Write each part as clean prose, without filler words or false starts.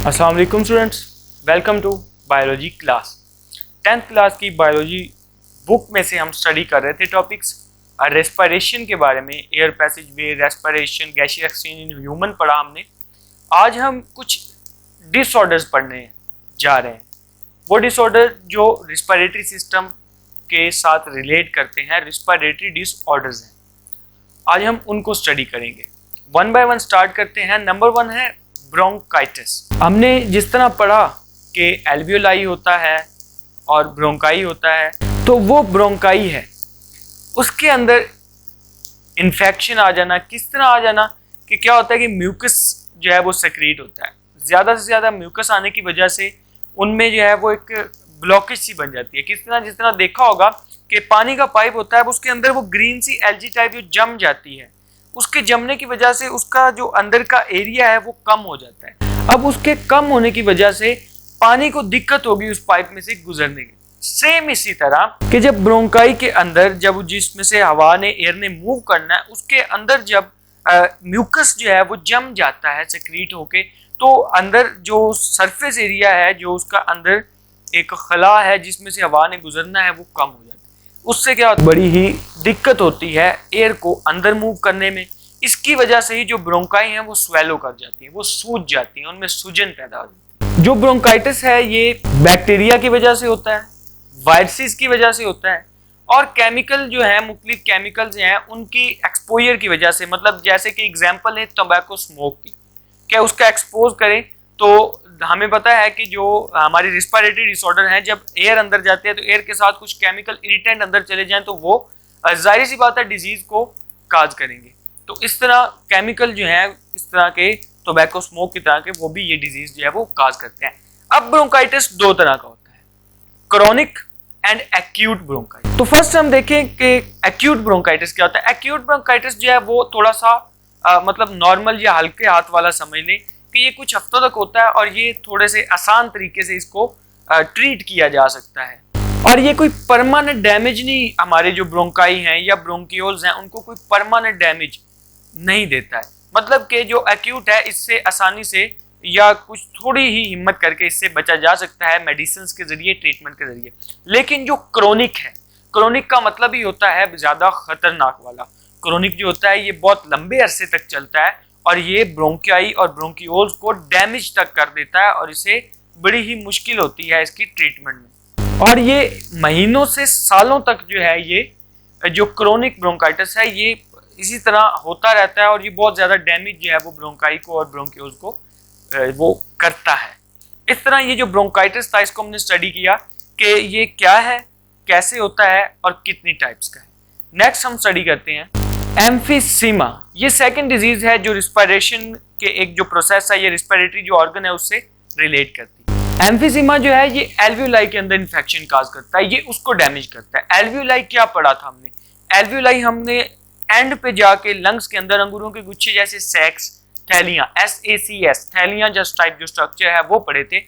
अस्सलाम वालेकुम students, welcome to biology class. 10th class की बायोलॉजी बुक में से हम स्टडी कर रहे थे टॉपिक्स रेस्पिरेशन के बारे में। Air passage way, respiration, gaseous exchange in human पढ़ा हमने। आज हम कुछ डिसऑर्डर्स पढ़ने जा रहे हैं। वो डिसऑर्डर जो रिस्पिरेटरी सिस्टम के साथ रिलेट करते हैं, रिस्पिरेटरी डिसऑर्डर्स हैं। आज हम उनको स्टडी करेंगे। वन बाय वन स्टार्ट करते हैं। नंबर 1 है ब्रोंकाइटिस। हमने जिस तरह पढ़ा कि एल्वियोलाई होता है और ब्रोंकाई होता है, तो वो ब्रोंकाई है, उसके अंदर इन्फेक्शन आ जाना। किस तरह आ जाना कि क्या होता है कि म्यूकस जो है वो सेक्रेट होता है। ज़्यादा से ज़्यादा म्यूकस आने की वजह से उनमें जो है वो एक ब्लॉकेज सी बन जाती है। किस तरह, जिस तरह देखा होगा कि पानी का पाइप होता है, उसके अंदर वो ग्रीन सी एलजी टाइप जो जम जाती है, उसके जमने की वजह से उसका जो अंदर का एरिया है वो कम हो जाता है। अब उसके कम होने की वजह से पानी को दिक्कत होगी उस पाइप में से गुजरने की। सेम इसी तरह कि जब ब्रोंकाई के अंदर, जब जिसमें से हवा ने, एयर ने मूव करना है, उसके अंदर जब म्यूकस जो है वो जम जाता है सेक्रीट होके, तो अंदर जो सरफेस एरिया है, जो उसका अंदर एक खला है जिसमें से हवा ने गुजरना है, वो कम हो जाता है। उससे क्या होता है, बड़ी ही दिक्कत होती है एयर को अंदर मूव करने में। इसकी वजह से ही जो ब्रोंकाई हैं वो स्वेलो कर जाती हैं, वो सूज जाती हैं, उनमें सूजन पैदा हो जाती है। जो ब्रोंकाइटिस है ये बैक्टीरिया की वजह से होता है, वायरसेस की वजह से होता है, और केमिकल जो है, मुख्तलिफ केमिकल्स हैं उनकी एक्सपोजर की वजह से। मतलब जैसे कि एग्जांपल है टोबैको स्मोक की, क्या उसका एक्सपोज करें तो हमें पता है कि जो हमारी रिस्पिरेटरी डिसऑर्डर हैं, जब एयर अंदर जाते हैं तो एयर के साथ कुछ केमिकल इरिटेंट अंदर चले जाएं तो वो जाहिर सी बात है डिजीज को काज करेंगे। तो इस तरह केमिकल जो है, इस तरह के टोबैको स्मोक की तरह के, वो भी ये डिजीज जो है वो काज करते हैं। अब ब्रोंकाइटिस दो तरह का होता है, क्रोनिक एंड एक्यूट ब्रोंकाइटिस। तो फर्स्ट हम देखें कि एक्यूट ब्रोंकाइटिस क्या होता है। एक्यूट ब्रोंकाइटिस जो है वो थोड़ा सा मतलब नॉर्मल या हल्के हाथ वाला समझ लें कि ये कुछ हफ्तों तक होता है और ये थोड़े से आसान तरीके से इसको ट्रीट किया जा सकता है, और ये कोई परमानेंट डैमेज नहीं, हमारे जो ब्रोंकाई हैं या ब्रोंकियोल्स हैं उनको कोई परमानेंट डैमेज नहीं देता है। मतलब कि जो एक्यूट है इससे आसानी से या कुछ थोड़ी ही हिम्मत करके इससे बचा जा सकता है मेडिसिन के जरिए, ट्रीटमेंट के जरिए। लेकिन जो क्रोनिक है, क्रोनिक का मतलब ही होता है ज्यादा खतरनाक वाला। क्रोनिक जो होता है ये बहुत लंबे अरसे तक चलता है और ये ब्रोंकियाई और ब्रोंकियोल्स को डैमेज तक कर देता है, और इसे बड़ी ही मुश्किल होती है इसकी ट्रीटमेंट में। और ये महीनों से सालों तक जो है, ये जो क्रोनिक ब्रोंकाइटिस है ये इसी तरह होता रहता है, और ये बहुत ज़्यादा डैमेज जो है वो ब्रोंकाई को और ब्रोंकियोल्स को वो करता है। इस तरह ये जो ब्रोंकाइटिस था इसको हमने स्टडी किया कि ये क्या है, कैसे होता है और कितनी टाइप्स का है। नेक्स्ट हम स्टडी करते हैं एम्फीसीमा। ये सेकंड डिजीज है जो रिस्पिरेशन के एक जो प्रोसेस है, ये रिस्पिरेटरी जो ऑर्गन है उससे रिलेट करती है। एम्फीसीमा जो है ये एल्वियोलाई के अंदर इन्फेक्शन काज करता है, ये उसको डैमेज करता है। एल्वियोलाई क्या पढ़ा था हमने? एल्वियोलाई हमने एंड पे जाके लंग्स के अंदर अंगूरों के गुच्छे जैसे सैक्स, थैलियां, SACS थैलियां जस्ट टाइप जो स्ट्रक्चर है वो पढ़े थे।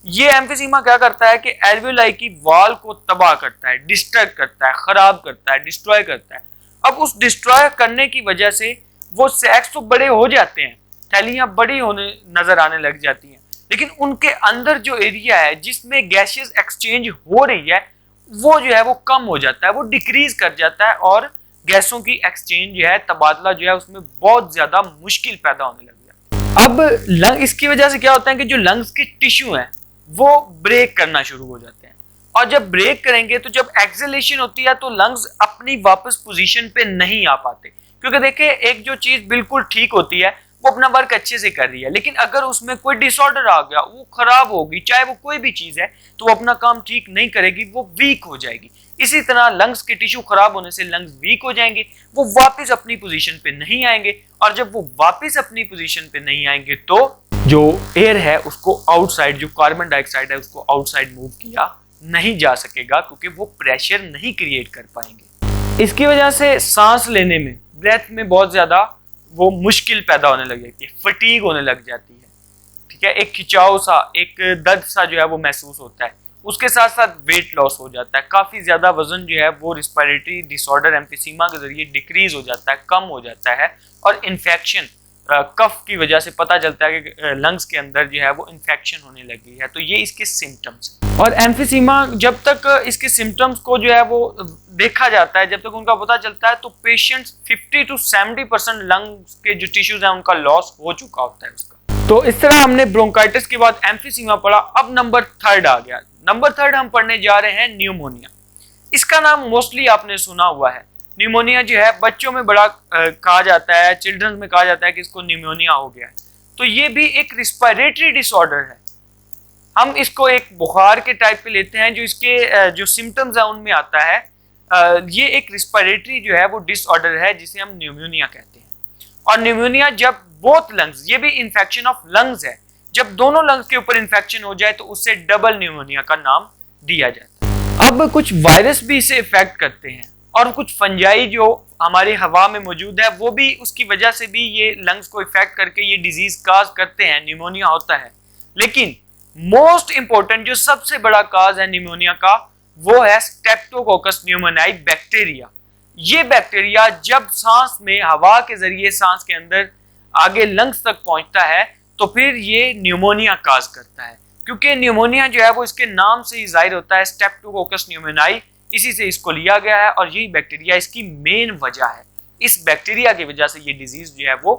ये एम्फीसीमा क्या करता है कि एल्वियोलाई की वॉल को तबाह करता है, डिस्ट्रैक्ट करता है, खराब करता है, डिस्ट्रॉय करता है। अब उस डिस्ट्रॉय करने की वजह से वो सैक्स तो बड़े हो जाते हैं, थैलियां बड़ी होने नजर आने लग जाती हैं, लेकिन उनके अंदर जो एरिया है जिसमें गैसियस एक्सचेंज हो रही है वो जो है वो कम हो जाता है, वो डिक्रीज कर जाता है, और गैसों की एक्सचेंज जो है, तबादला जो है उसमें बहुत ज्यादा मुश्किल पैदा होने लग जाती है। अब लंग, इसकी वजह से क्या होता है कि जो लंग्स के टिश्यू हैं वो ब्रेक करना शुरू हो जाते हैं, और जब ब्रेक करेंगे तो जब एक्सेलेशन होती है तो लंग्स अपनी वापस पोजीशन पे नहीं आ पाते। क्योंकि देखिए एक जो चीज बिल्कुल ठीक होती है वो अपना वर्क अच्छे से कर रही है, लेकिन अगर उसमें कोई डिसऑर्डर आ गया, वो खराब होगी, चाहे वो कोई भी चीज है, तो वो अपना काम ठीक नहीं करेगी, वो वीक हो जाएगी। इसी तरह लंग्स के टिश्यू खराब होने से लंग्स वीक हो जाएंगे, वो वापस अपनी पोजीशन पे नहीं आएंगे, और जब वो वापस अपनी पोजीशन पे नहीं आएंगे तो जो एयर है उसको आउटसाइड, जो कार्बन डाइऑक्साइड है उसको आउटसाइड मूव किया नहीं जा सकेगा, क्योंकि वो प्रेशर नहीं क्रिएट कर पाएंगे। इसकी वजह से सांस लेने में, ब्रेथ में बहुत ज्यादा वो मुश्किल पैदा होने लग जाती है, फटीग होने लग जाती है, ठीक है, एक खिंचाव सा, एक दर्द सा जो है वो महसूस होता है। उसके साथ साथ वेट लॉस हो जाता है, काफी ज्यादा वजन जो है वो रिस्पिरेटरी डिसऑर्डर एम्फीसीमा के जरिए डिक्रीज हो जाता है, कम हो जाता है, और इन्फेक्शन कफ की वजह से पता चलता है कि लंग्स के अंदर जो है वो इन्फेक्शन होने लगी है। तो ये इसके सिम्टम्स हैं। और एम्फीसीमा जब तक इसके सिम्टम्स को जो है वो देखा जाता है, जब तक उनका पता चलता है, तो पेशेंट्स 50 to 70% लंग्स के जो टिश्यूज हैं उनका लॉस हो चुका होता है उसका। तो इस तरह हमने ब्रोंकाइटिस के बाद एम्फीसीमा पढ़ा। अब नंबर 3 आ गया। नंबर 3 हम पढ़ने जा रहे हैं न्यूमोनिया। इसका नाम मोस्टली आपने सुना हुआ है। न्यूमोनिया जो है बच्चों में बड़ा कहा जाता है, चिल्ड्रंस में कहा जाता है कि इसको न्यूमोनिया हो गया है। तो ये भी एक रिस्पिरेटरी डिसऑर्डर है। हम इसको एक बुखार के टाइप पे लेते हैं, जो इसके जो सिम्टम्स है उनमें आता है। ये एक रिस्पिरेटरी जो है वो डिसऑर्डर है जिसे हम न्यूमोनिया कहते हैं। और न्यूमोनिया जब बोथ लंग्स, ये भी इन्फेक्शन ऑफ लंग्स है, जब दोनों लंग्स के ऊपर इन्फेक्शन हो जाए तो उससे डबल न्यूमोनिया का नाम दिया जाता है। अब कुछ वायरस भी इसे इफेक्ट करते हैं और कुछ फंजाई जो हमारी हवा में मौजूद है वो भी उसकी वजह से भी ये लंग्स को इफेक्ट करके ये डिजीज काज करते हैं, न्यूमोनिया होता है। लेकिन मोस्ट इंपॉर्टेंट जो सबसे बड़ा काज है निमोनिया का वो है स्ट्रेप्टोकोकस न्यूमोनियाई बैक्टीरिया। ये बैक्टीरिया जब सांस में हवा के जरिए सांस के अंदर आगे लंग्स तक पहुंचता है तो फिर ये न्यूमोनिया काज करता है। क्योंकि न्यूमोनिया जो है वो इसके नाम से ही जाहिर होता है, स्ट्रेप्टोकोकस न्यूमोनियाई, इसी से इसको लिया गया है और यही बैक्टीरिया इसकी मेन वजह है। इस बैक्टीरिया की वजह से ये डिजीज जो है वो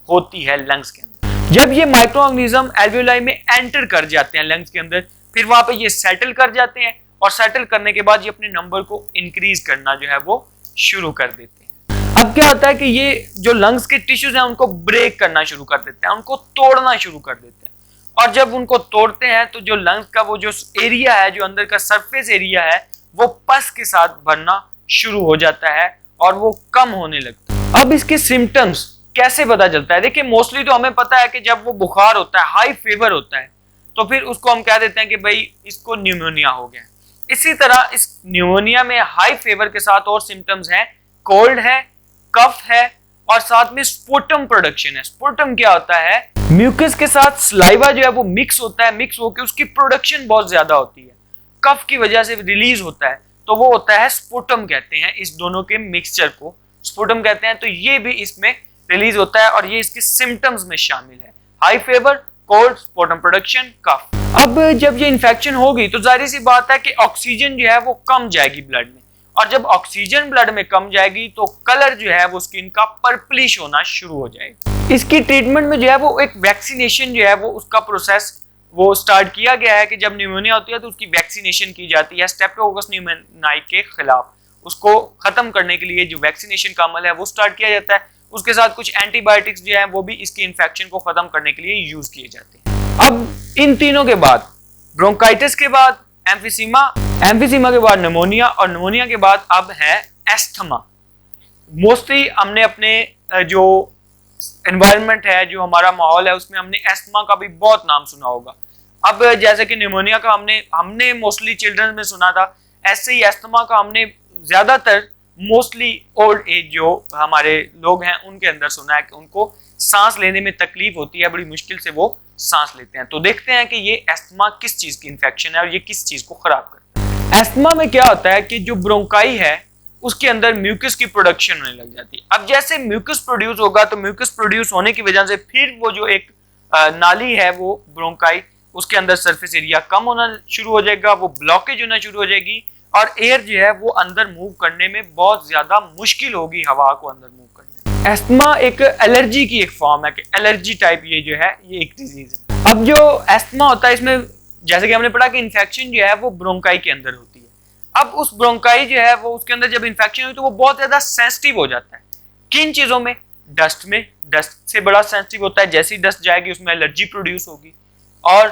होती है लंग्स के अंदर। जब ये माइक्रो ऑर्गेनिज्म एल्वियोलाई में एंटर कर जाते हैं लंग्स के अंदर, फिर वहां पे ये सेटल कर जाते हैं और सेटल करने के बाद ये अपने नंबर को इंक्रीज करना जो है वो शुरू कर देते हैं। अब क्या होता है कि ये जो लंग्स के टिश्यूज हैं उनको ब्रेक करना शुरू कर देते हैं, उनको तोड़ना शुरू कर देते हैं। और जब उनको तोड़ते हैं तो जो लंग्स का वो जो एरिया है, जो अंदर का सरफेस एरिया है, वो पस के साथ भरना शुरू हो जाता है और वो कम होने लगता है। अब इसके सिम्टम्स कैसे पता चलता है? देखिए, मोस्टली तो हमें पता है कि जब वो बुखार होता है, हाई फीवर होता है, तो फिर उसको हम कह देते हैं कि भाई इसको न्यूमोनिया हो गया। इसी तरह इस न्यूमोनिया में हाई फीवर के साथ और सिम्टम्स हैं, कोल्ड है, कफ है और साथ में स्पुटम प्रोडक्शन है। स्पुटम क्या होता है? म्यूकस के साथ सलाइवा जो है वो मिक्स होता है, मिक्स होकर उसकी प्रोडक्शन बहुत ज्यादा होती है, कफ की वजह से रिलीज होता है, तो वो होता है स्पुटम कहते हैं। इस दोनों के मिक्सचर को स्पुटम कहते हैं। तो ये भी इसमें रिलीज होता है और ये इसके सिम्टम्स में शामिल है, high fever, cold, sputum production, cough. अब जब ये इन्फेक्शन होगी तो जाहिर सी बात है कि ऑक्सीजन जो है वो कम जाएगी ब्लड में, और जब ऑक्सीजन ब्लड में कम जाएगी तो कलर जो है वो स्किन का पर्पलिश होना शुरू हो जाएगा। इसकी ट्रीटमेंट में जो है वो एक वैक्सीनेशन जो है वो उसका प्रोसेस वो स्टार्ट किया गया है कि जब न्यूमोनिया होती है तो उसकी वैक्सीनेशन की जाती है स्ट्रेप्टोकोकस न्यूमोनियाई के खिलाफ। उसको खत्म करने के लिए जो वैक्सीनेशन का अमल है वो स्टार्ट किया जाता है। उसके साथ कुछ एंटीबायोटिक्स जो है वो भी इसके इन्फेक्शन को खत्म करने के लिए यूज किए जाते हैं। अब इन तीनों के बाद, ब्रोंकाइटिस के बाद एम्फीसीमा, एम्फीसीमा के बाद निमोनिया और निमोनिया के बाद अब है एस्थमा। मोस्टली हमने अपने जो एनवायरनमेंट है, जो हमारा माहौल है, उसमें हमने एस्थमा का भी बहुत नाम सुना होगा। अब जैसे कि निमोनिया का हमने मोस्टली चिल्ड्रन में सुना था, ऐसे ही एस्थमा का हमने ज्यादातर मोस्टली ओल्ड एज जो हमारे लोग हैं उनके अंदर सुना है कि उनको सांस लेने में तकलीफ होती है, बड़ी मुश्किल से वो सांस लेते हैं। तो देखते हैं कि ये एस्थमा किस चीज की इन्फेक्शन है और ये किस चीज को खराब करता है। एस्थमा में क्या होता है कि जो ब्रोंकाई है उसके अंदर म्यूकस की प्रोडक्शन होने लग जाती है। अब जैसे म्यूकस प्रोड्यूस होगा तो म्यूकस प्रोड्यूस होने की वजह से फिर वो जो एक नाली है वो ब्रोंकाई, उसके अंदर सरफेस एरिया कम होना शुरू हो जाएगा, वो ब्लॉकेज होना शुरू हो जाएगी और एयर जो है वो अंदर मूव करने में बहुत ज्यादा मुश्किल होगी, हवा को अंदर मूव करने में। एस्थमा एक एलर्जी की एक फॉर्म है कि एलर्जी टाइप ये जो है ये एक डिजीज है। अब जो एस्थमा होता है इसमें जैसे कि हमने पढ़ा कि इन्फेक्शन जो है वो ब्रोंकाई के अंदर होती है। अब उस ब्रोंकाई जो है वो उसके अंदर जब इन्फेक्शन हुई तो वो बहुत ज्यादा सेंसिटिव हो जाता है। किन चीजों में? डस्ट में। डस्ट से बड़ा सेंसिटिव होता है, जैसी डस्ट जाएगी उसमें एलर्जी प्रोड्यूस होगी। और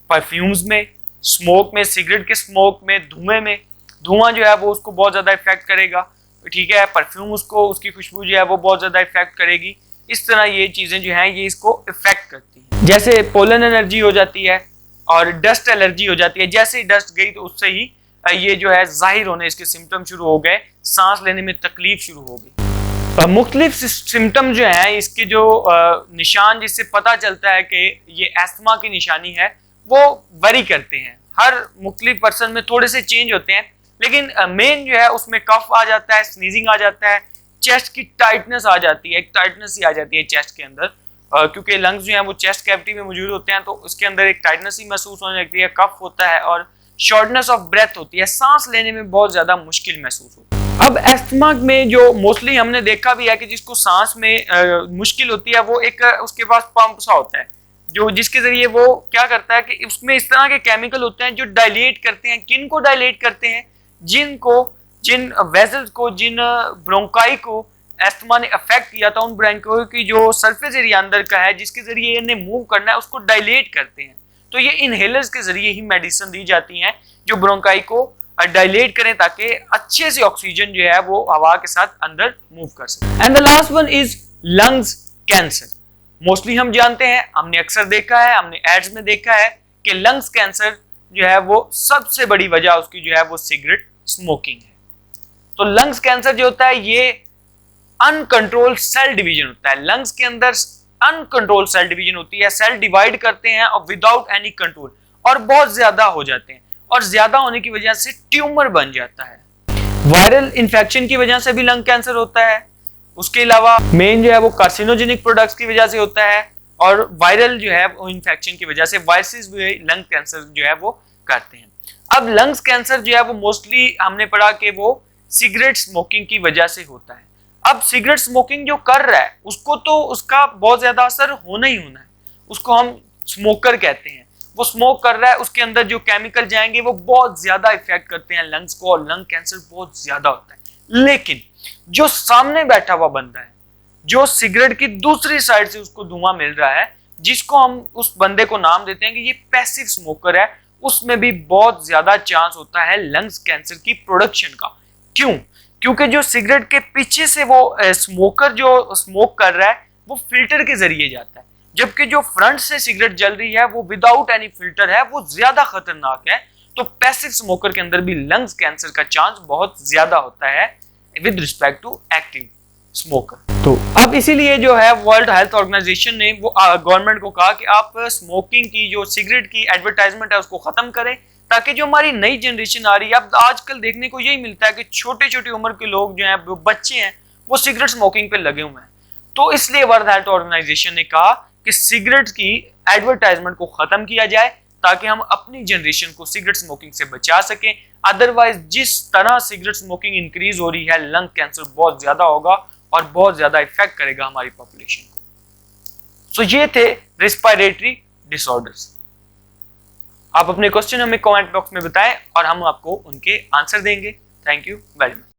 परफ्यूम्स में, स्मोक में, सिगरेट के स्मोक में, धुएं में, धुआं जो है वो उसको बहुत ज्यादा इफेक्ट करेगा, ठीक है। परफ्यूम उसको, उसकी खुशबू जो है वो बहुत ज्यादा इफेक्ट करेगी। इस तरह ये चीजें जो हैं ये इसको इफेक्ट करती हैं। जैसे पोलन एलर्जी हो जाती है और डस्ट एलर्जी हो जाती है। जैसे ही डस्ट गई तो उससे ही ये जो है जाहिर होने इसके सिम्टम शुरू हो गए, सांस लेने में तकलीफ शुरू हो गई। मुख्तलिफ सिम्टम जो हैं इसके जो निशान जिससे पता चलता है कि ये एस्थमा की निशानी है वो वरी करते हैं। हर मुख्तलिफ पर्सन में थोड़े से चेंज होते हैं, लेकिन मेन जो है उसमें कफ आ जाता है, स्नीजिंग आ जाता है, चेस्ट की टाइटनेस आ जाती है, एक टाइटनेस ही आ जाती है चेस्ट के अंदर, क्योंकि लंग्स जो है वो चेस्ट कैविटी में मौजूद होते हैं, तो उसके अंदर एक टाइटनेस ही महसूस होने लगती है, कफ होता है और शॉर्टनेस ऑफ ब्रेथ होती है, सांस लेने में बहुत ज्यादा मुश्किल महसूस होती है। अब एस्थमा में जो मोस्टली हमने देखा भी है कि जिसको सांस में मुश्किल होती है, वो एक उसके पास पंप सा होता है जो जिसके जरिए वो क्या करता है कि उसमें इस तरह के केमिकल होते हैं जो डायलेट करते हैं। किन को डायलेट करते हैं? जिन वेसल्स को, जिन ब्रोंकाई को एस्थमा ने अफेक्ट किया था, उन ब्रोंकाई की जो सरफेस एरिया अंदर का है जिसके जरिए इन्हें मूव करना है, उसको डायलेट करते हैं। तो ये इनहेलर्स के जरिए ही मेडिसिन दी जाती हैं जो ब्रोंकाई को डायलेट करें ताकि अच्छे से ऑक्सीजन जो है वो हवा के साथ अंदर मूव कर सके। And the last one is lungs cancer. Mostly हम जानते हैं, हमने अक्सर देखा है, हमने एड्स में देखा है कि लंग्स कैंसर जो है वो सबसे बड़ी वजह उसकी जो है वो सिगरेट स्मोकिंग है। तो लंग्स कैंसर जो होता है ये अनकंट्रोल्ड सेल डिवीजन होता है। लंग्स के अंदर अनकंट्रोल्ड सेल डिवीजन होती है, सेल डिवाइड करते हैं और विदाउट एनी कंट्रोल, और बहुत ज्यादा हो जाते हैं, और ज्यादा होने की वजह से ट्यूमर बन जाता है। वायरल इंफेक्शन की वजह से भी लंग कैंसर होता है। उसके अलावा मेन जो है वो कार्सिनोजेनिक प्रोडक्ट्स की वजह से होता है, और वायरल जो है वो इंफेक्शन की वजह से वायरसेस भी लंग कैंसर जो है वो करते हैं। अब लंग्स कैंसर जो है वो मोस्टली हमने पढ़ा कि वो सिगरेट स्मोकिंग की वजह से होता है। अब सिगरेट स्मोकिंग जो कर रहा है उसको तो उसका बहुत ज्यादा असर होना ही होना है, उसको हम स्मोकर कहते हैं। वो स्मोक कर रहा है, उसके अंदर जो केमिकल जाएंगे वो बहुत ज्यादा इफेक्ट करते हैं लंग्स को, और लंग कैंसर बहुत ज्यादा होता है। लेकिन जो सामने बैठा हुआ बंदा है, जो सिगरेट की दूसरी साइड से उसको धुआं मिल रहा है, जिसको हम उस बंदे को नाम देते हैं कि ये पैसिव स्मोकर है, उसमें भी बहुत ज्यादा चांस होता है लंग्स कैंसर की प्रोडक्शन का। क्यों? क्योंकि जो सिगरेट के पीछे से वो स्मोकर जो स्मोक कर रहा है वो फिल्टर के जरिए जाता है, जबकि जो फ्रंट से सिगरेट जल रही है वो विदाउट एनी फिल्टर है, वो ज्यादा खतरनाक है। तो पैसिव स्मोकर के अंदर भी लंग्स कैंसर का चांस बहुत ज्यादा होता है with respect to active smoker. तो अब इसीलिए जो है वर्ल्ड हेल्थ ऑर्गेनाइजेशन ने वो गवर्नमेंट को कहा कि आप स्मोकिंग की जो सिगरेट की एडवर्टाइजमेंट है उसको खत्म करें, ताकि जो हमारी नई जनरेशन आ रही है, अब आजकल देखने को यही मिलता है कि छोटे छोटे उम्र के लोग जो हैं, बच्चे हैं, वो सिगरेट स्मोकिंग पे लगे हुए हैं। तो इसलिए वर्ल्ड हेल्थ ऑर्गेनाइजेशन ने कहा कि सिगरेट की एडवर्टाइजमेंट को खत्म किया जाए ताकि हम अपनी जनरेशन को सिगरेट स्मोकिंग से बचा सकें। अदरवाइज जिस तरह सिगरेट स्मोकिंग इंक्रीज हो रही है, लंग कैंसर बहुत ज्यादा होगा और बहुत ज्यादा इफेक्ट करेगा हमारी पॉपुलेशन को। सो ये थे रेस्पिरेटरी डिसऑर्डर्स। आप अपने क्वेश्चन हमें कमेंट बॉक्स में बताएं और हम आपको उनके आंसर देंगे। Thank you very much.